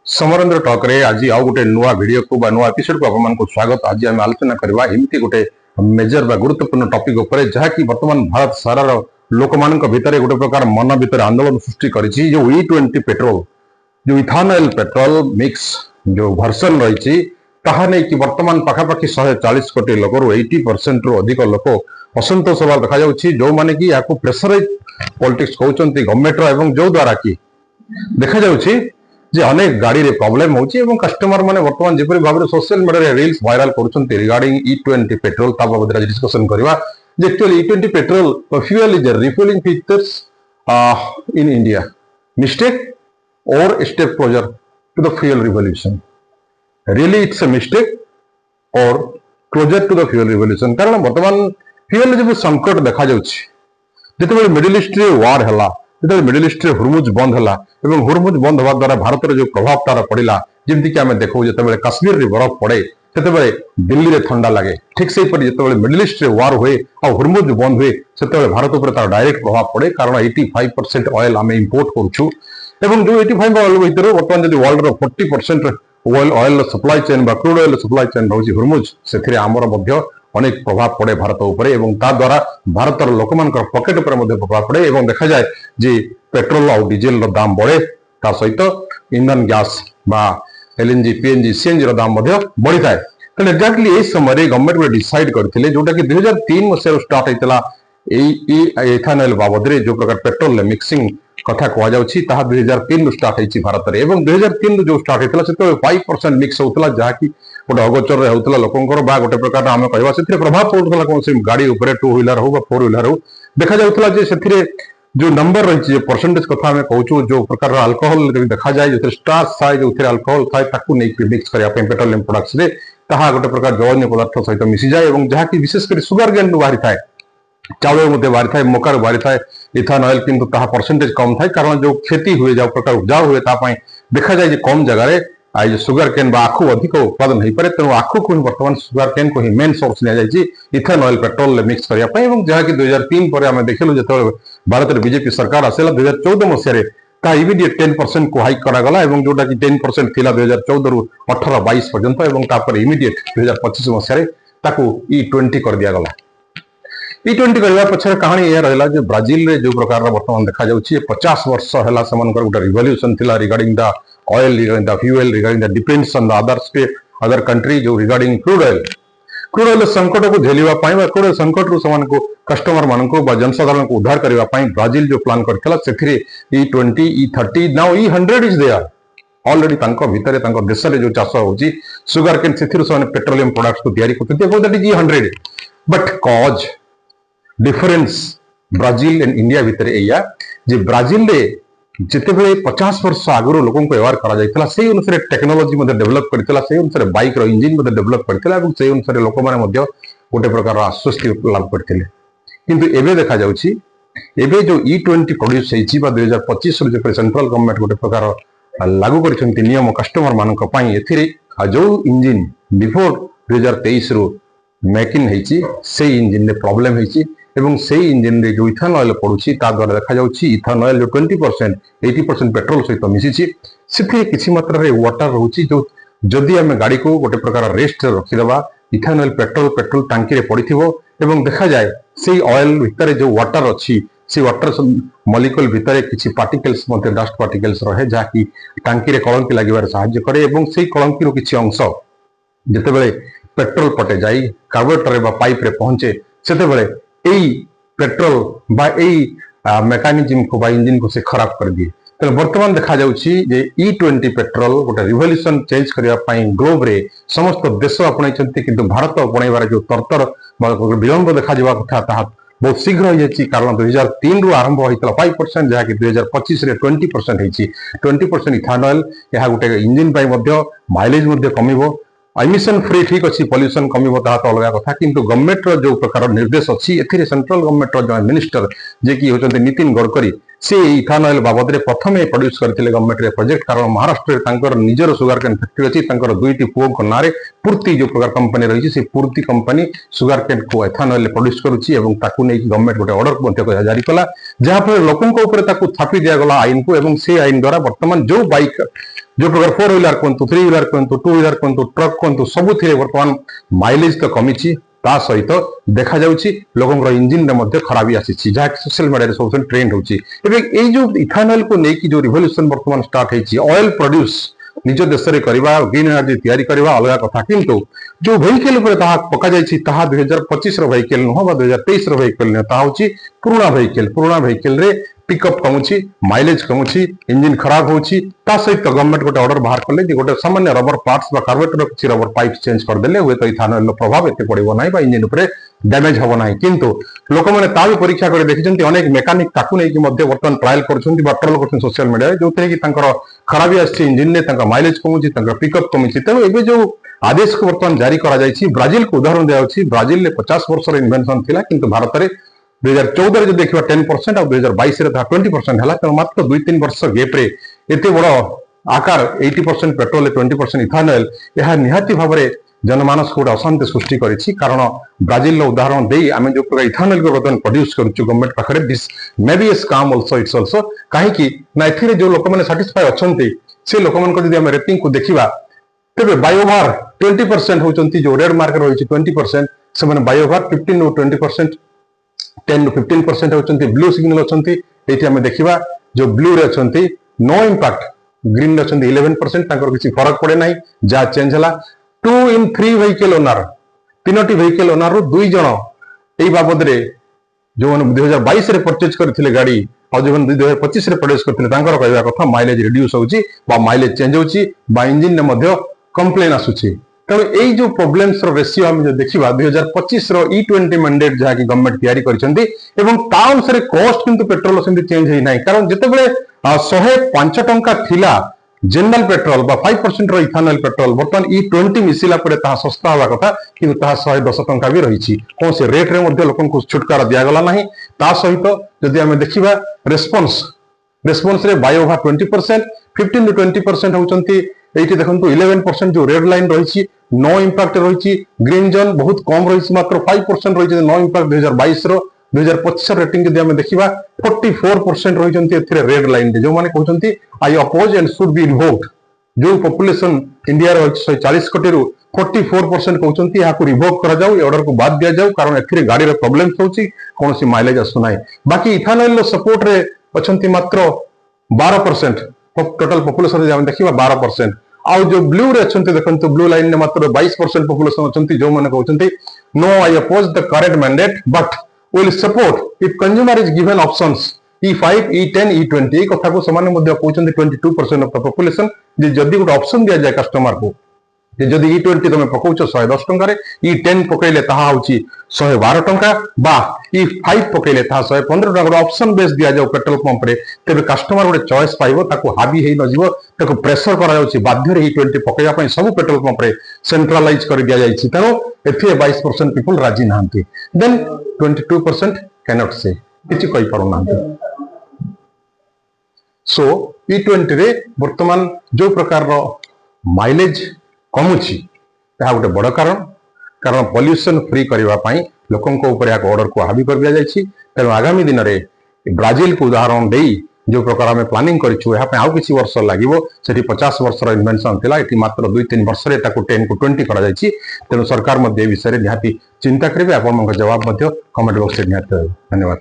Samarendra talk रे आज आउ गोटे नुआ वीडियो को नुआ एपिसोड को आपन को स्वागत। आज आम आलोचना करबा एमती गोटे मेजर बा गुरुत्वपूर्ण टॉपिक ऊपर जहाँ की वर्तमान भारत सारार लोक मान भितर गोटे प्रकार मन भितर आंदोलन सृष्टि करिछि। जो E20 पेट्रोल जो इथानॉल पेट्रोल मिक्स जो वर्सन रही ताहा नहीं कि वर्तमान पाखापाखि 140 कोटी लोक 80% रु अधिक लोक असंतोष होगा देखा जाउछि। जो माने कि याको प्रेशराइज पॉलिटिक्स कहउचंती गवर्नमेंट एवं जो द्वारा कि देखा जाउछि जे अनेक गाड़ी रे प्रॉब्लम होची एवं कस्टमर माने वर्तमान जेपरि भाबरे सोशल मीडिया रे रील्स वायरल करूचंती रिगार्डिंग E20 पेट्रोल ता बाबत आज डिस्कशन करबा। जे actually E20 petrol fuel is refuelling features in India mistake or step closer to the fuel revolution. Really it's a mistake or closer to the fuel revolution. कारण वर्तमान fuel जब संकट देखा जाउछि जेतेबेले मिडिल ईस्ट रे वार हला जेतेबेले middle east रे हुरमुज बंद हला एवं हुरमुज बंद होवा द्वारा भारत रे जो प्रभाव तार पड़िला जेमति कि आमे देखौ जेतेबेले कश्मीर रे बरफ पड़े सेतेबेले दिल्ली रे ठंडा लागे। ठीक सेही पर जेतेबेले मिडिल ईस्ट रे वार होए और हुरमुज बंद हुए सेतेबेले भारत ऊपर तार डायरेक्ट प्रभाव पड़े। कारण 85% ऑयल आमे इंपोर्ट करूछु एवं जो 85 ऑयल भीतर वर्तमान जदि वर्ल्ड रो 40% ऑयल सप्लाई चेन बा क्रूड ऑयल सप्लाई चेन रहउछि हुरमुज सेथिरे आमर मध्य अनेक प्रभाव पड़े भारत उपरे एवं ता द्वारा भारतर लोक मानकर पॉकेट उपरे मध्य प्रभाव पड़े एवं देखा जाए जे पेट्रोल और डीजेल रो दाम बढ़े ता सहित इंधन गैस बा एलएनजी पीएनजी सीएनजी रो दाम मध्य बढ़ी थाए। तने एग्जैक्टली ए समय गवर्नमेंट रे डिसाइड करथिले जोटा कि 2003 मसिया स्टार्ट हैतला ए इथानॉल बाबद रे जो प्रकार पेट्रोल मिक्सिंग कथा कह जाउछि ताहा 2003 रु स्टार्ट हैछि भारत रे एवं 2003 रु जो स्टार्ट हैतला सेतो 5% मिक्स होतला जहा कि गोटे अगोचर होता लोकंकर बा गोटे प्रकार आम कहवा से प्रभाव पड़ुला कौन से गाड़ी उपरे 2 व्हीलर हो 4 व्हीलर हो देखा जाउतला जे सेथिरे जो नंबर रही है परसेंटेज कथा आम कहूँ जो प्रकार अल्कोहल देखा जाए जो स्टार्च थाए जो अल्कोहल थाए ताकू नहीं मिक्स करने पेट्रोलियम प्रोडक्ट्स रे ताहा गोटे प्रकार जलनीय पदार्थ सहित मिसी जाए और जहाँकि विशेषकर सुगर गेन बाहरी थाए चाउल बाहरी थाए मकार बाहरी थाए इथान ऑयल किंतु ताहा परसेंटेज कम थाए कारण जो खेती हुए जो प्रकार उपजाऊ हुए तापाई देखा जाए कम जगह आज सुगर केन आखु अधिक उत्पादन हो पारे तेणु आखु को बर्तमान सुगर केन को ही मेन सोर्स नि जाय इथेन ऑयल पेट्रोल मिक्स करने जहाँकि 2003 पर आम देखिलु जो भारत में बीजेपी सरकार आसला 2014 मसीह इमिडिएट 10% को हाइक करागला जोटा कि 10% थिला 2014 रु 18-22 पर्यंत इमिडिएट 2025 मसीह E20 कर दिया गला। E20 करने पछर कहानी यह रहा जो ब्राजिल रे जो प्रकार वर्तमान देखा जाउछि 50 वर्ष है गोटे रिवॉल्यूशन थिला regarding the oil regarding the fuel regarding the depends on the other state other country जो रिगार्डिंग क्रूड ऑयल संकट को झेलिबा पई बा क्रूड संकट रु समान को कस्टमर मान को बा जनसाधारण को उद्धार करबा पई ब्राजिल जो प्लान करथिला सेथिरे E20 E30 now E100 is there already तांको भितरे तांको देश रे जो चाष होची सुगर केन सेथिरु समान पेट्रोलियम प्रोडक्ट्स को तयारी करथि एबो that is E100 but cause difference Brazil and India भितर एया जे ब्राजिल रे जितेबले 50 वर्ष आगु लोक व्यवहार करा से अनुसार टेक्नोलोजी डेभलप करथिला से अनुसार बाइक रो इंजिन डेभलप करथिला एवं से अनुसार लोक माने मध्य गोटे प्रकार आश्वस्ति लाभ करथिले। किंतु एबे देखा जाउछि एबे जो E20 प्रोड्यूस हेछि बा 2025 रो जे सेंट्रल गवर्नमेंट गोटे प्रकार लागू करछन्ती नियम कस्टमर मानक पई एथिरे जो इंजिन बिफोर 2023 रो मेकिंग हेछि से इंजिन ने प्रॉब्लम हेछि एवं से इंजिन रे जो इथान ऑयल पड़ुछि ता द्वारा देखा जाउछि इथान ऑयल जो 20% 80% पेट्रोल सहित मिसिछि सिथे किछि मात्रा रे वाटर रहउछि जो जदि हम गाड़ी को गोटे प्रकार रेस्ट रखि दबा इथान ऑयल पेट्रोल टांकी रे पड़िथिबो एवं देखा जाए से ऑयल भितर जो वाटर अछि से वाटर मॉलिक्यूल भितर किछि पार्टिकल्स मध्ये डस्ट पार्टिकल्स रहे जा कि टांकी रे कलंकी लागिबार सहायता करे एवं से कलंकी रो किछि अंश जेतेबेले पेट्रोल पटे जाई कार्बोरेटर रे बा पाइप रे पहुंचे सेतेबेले पेट्रोल बा मेकानिज्म को बा इंजिन को से खराब कर दिए। तो वर्तमान देखा जाउछि जे E20 पेट्रोल गोटे रिवॉल्यूशन चेंज करबा पई ग्लोब रे समस्त देश अपनाइछन्ति किंतु भारत अपनाइबार जो तरतर विलंब देखा जावा कथा ताहा बहुत शीघ्र हो जाइछि कारण 2003 रु आरंभ होइतला 5% जहा कि 2025 रे 20% हेछि 20% इथानॉल यहा गोटे इंजिन पई मध्य माइलेज मध्य कमिबो एमिशन फ्री ठीक अच्छी पॉल्यूशन कमिबो ता तो अलग कथा किंतु गवर्नमेंट रो जो प्रकार निर्देश अच्छी एथिरे सेंट्रल गवर्नमेंट रो जो मिनिस्टर जे कि होचंती नितिन गडकरी से इथानॉल बाबद में प्रथम प्रोड्यूस करते गवर्नमेंट रे प्रोजेक्ट कारण महाराष्ट्र निजर सुगर केन फैक्ट्री अच्छी दुईटी पुओं ना पूर्ति जो प्रकार कंपनी रही से पूर्ति कंपनी सुगर केन को इथानॉल प्रोड्यूस करुच्ची गवर्नमेंट गोटे ऑर्डर जारी कला जहाँफल लोकों थापी दिगला आईन को से आईन द्वारा बर्तमान जो बाइक जो प्रकार 4 व्हीलर कहतु 3 व्हीलर कहतु 2 व्हीलर कहतु ट्रक कहतु सबु बर्तमान माइलेज तो कमी ता सहित देखा जाउची लोकंर इंजिन रे मध्य खराबी आसी जहाँ सोशल मीडिया सब ट्रेंड होची जो इथानॉल को लेकिन जो रिवोल्यूशन बर्तमान स्टार्ट होती ऑयल प्रोड्यूस निज देश में करवा ग्रीन एनर्जी तैयारी करवा अलग कथा किंतु जो व्हीकल पका जाइछि 2025 व्हीकल नुह 2023 व्हीकल नुह पुराना व्हीकल रे पिकअप कमुची माइलेज कमुची इंजिन खराब होची ता सहित गवर्नमेंट गोटे ऑर्डर बाहर कले जे गोटे सामान्य रबर पार्ट्स बा कार्बोरेटर किछि रबर पाइप चेंज कर देले हुए तो इथानॉल प्रभाव एते पड़िबो नाही बा इंजिन ऊपर डैमेज हबो नाही किंतु लोक माने ता भी परीक्षा करे देखिसंती अनेक मेकानिक ताकू नै कि मध्य वर्तमान ट्रायल करछंती बा ट्रायल करछन सोशल मीडिया जोते कि तांकर खराबी आछि इंजिन ने तांका माइलेज कमुची तांका पिकअप कमुची तेनो एबे जो आदेश को वर्तमान जारी करा जायछि ब्राजील को उदाहरण दिया अछि ब्राजील ने 50 वर्ष रे इन्वेंशन थिला किंतु भारत रे 2014 जो देखा 10% और 2022 20% है मात्र 2-3 वर्ष गेप्रे एत बड़ आकार 80% पेट्रोल 20% इथानॉल यह निहाती भाव में जनमानस को अशांति सृष्टि करिछि कारण ब्राजील उदाहरण दे आम जो प्रकार इथानॉल को बर्तमान प्रोड्यूस करूँ गवर्नमेंट पाखे this may be A scam also it's also कहीं ना ए जो लोक मैंने साटिस्फाई अच्छा से लोक मान रेटिंग को देखा तेरे बायोभार 20% होती जो रेड मार्केट रही 20% से बायोभार 15 और 20% 10 to 15% होचंती ब्लू सिग्नल होचंती एठी हमें देखिबा जो ब्लू रे होचंती नो इंपैक्ट ग्रीन रे होचंती 11% तांकर किसी फरक पड़े नाही जा चेंज हला 2 in 3 व्हीकल ओनर तीनोटी व्हीकल ओनर रो दुई जण एई बाबद रे जो 2022 रे परचेज करथिले गाड़ी और जो 2025 रे परचेज करथिले तांकर कहबा कथा माइलेज रिड्यूस होउची बा माइलेज चेंज होउची बा इंजन ने मध्य कंप्लेन आसुची तेणु यही जो प्रोब्लेम्स रेसियो आम जो देखा 2025 E20 मैंडेट जहाँ की गवर्नमेंट तैयारी करछंती एवं ता अनुसार कॉस्ट किंतु पेट्रोल सेमती चेंज होई नाही कारण जेतेबेले 105 टंका थिला जनरल पेट्रोल बा 5% रो इथानॉल पेट्रोल बर्तमान E20 मिसिला परे ता सस्ता हवा कथा किंतु ता 110 टंका भी रही कौन से रेट रे मध्य लोकन को छुटकारा दिया गला नाही ता सहित जदि हमें देखिबा रेस्पॉन्स रे बायोभार 20% 15 to 20% होचंती एठी देखंतु 11% जो रेड लाइन रही नो इंपैक्ट रही ग्रीन जोन बहुत कम रही मात्र 5% रही नो इंपैक्ट 2022 रो 2025 रेटिंग जदि हमें देखिबा 44% रही एथिरे रेड लाइन जो माने कहउचंती I oppose and should be revoked जो पॉपुलेशन इंडिया रो 140 कोटी रु 44% कहउचंती याकू रिवोक करा जाऊ ऑर्डर को बाद दिया जाऊ कारण एथिरे गाड़ी रे प्रॉब्लम्स होची कोनोसी माइलेज आसु नाही बाकी इथानॉल रो सपोर्ट रे अछंती मात्र 12% टोटल पॉपुलेशन जे हम देखिबा 12% आउ जो ब्लू रे अछंती देखंतु ब्लू लाइन ने मात्र 22% पॉपुलेशन अछंती जो माने कहउचंती no I oppose the current mandate but will support if consumer is given options E5 E10 E20 कथा को समान मध्ये कहउचंती 22% ऑफ द पॉपुलेशन जे जदी गुड ऑप्शन दिया जाय कस्टमर को जदि E20 तुम पकाउछ 110 टंका E10 पकईले ताहा होची 112 टंका बा E5 पकईले ताहा 115 टंका ऑप्शन बेस दिया जाऊ पेट्रोल पंप रे तेबे कस्टमर गोटे चॉइस पाइबो ताको हाबी हेई न जीवो ताको प्रेशर करा जाउची बाध्य रे E20 पकईया पई सब पेट्रोल पंप रे सेंट्रलाइज कर दिया जाईची तेनो एथे 22% पीपल राजी नाहंती देन 22% कैनॉट से किछि कहि पारो नाहंती सो E20 रे वर्तमान जो प्रकार रो माइलेज कमुची गोटे बड़ कारण पॉल्यूशन फ्री करने लोकों ऑर्डर को हावी कर दिया जायछि तेणु आगामी दिन में ब्राजील को उदाहरण दे जो प्रकार आम प्लानिंग करूँ आउ किसी वर्ष लगे से 50 वर्ष इन्वेंशन थिला एटी मात्र 2-3 वर्ष 10 को 20 कर तेणु सरकार विषय निहाती चिंता करेंगे आपण जवाब कमेंट बॉक्स निहाती धन्यवाद।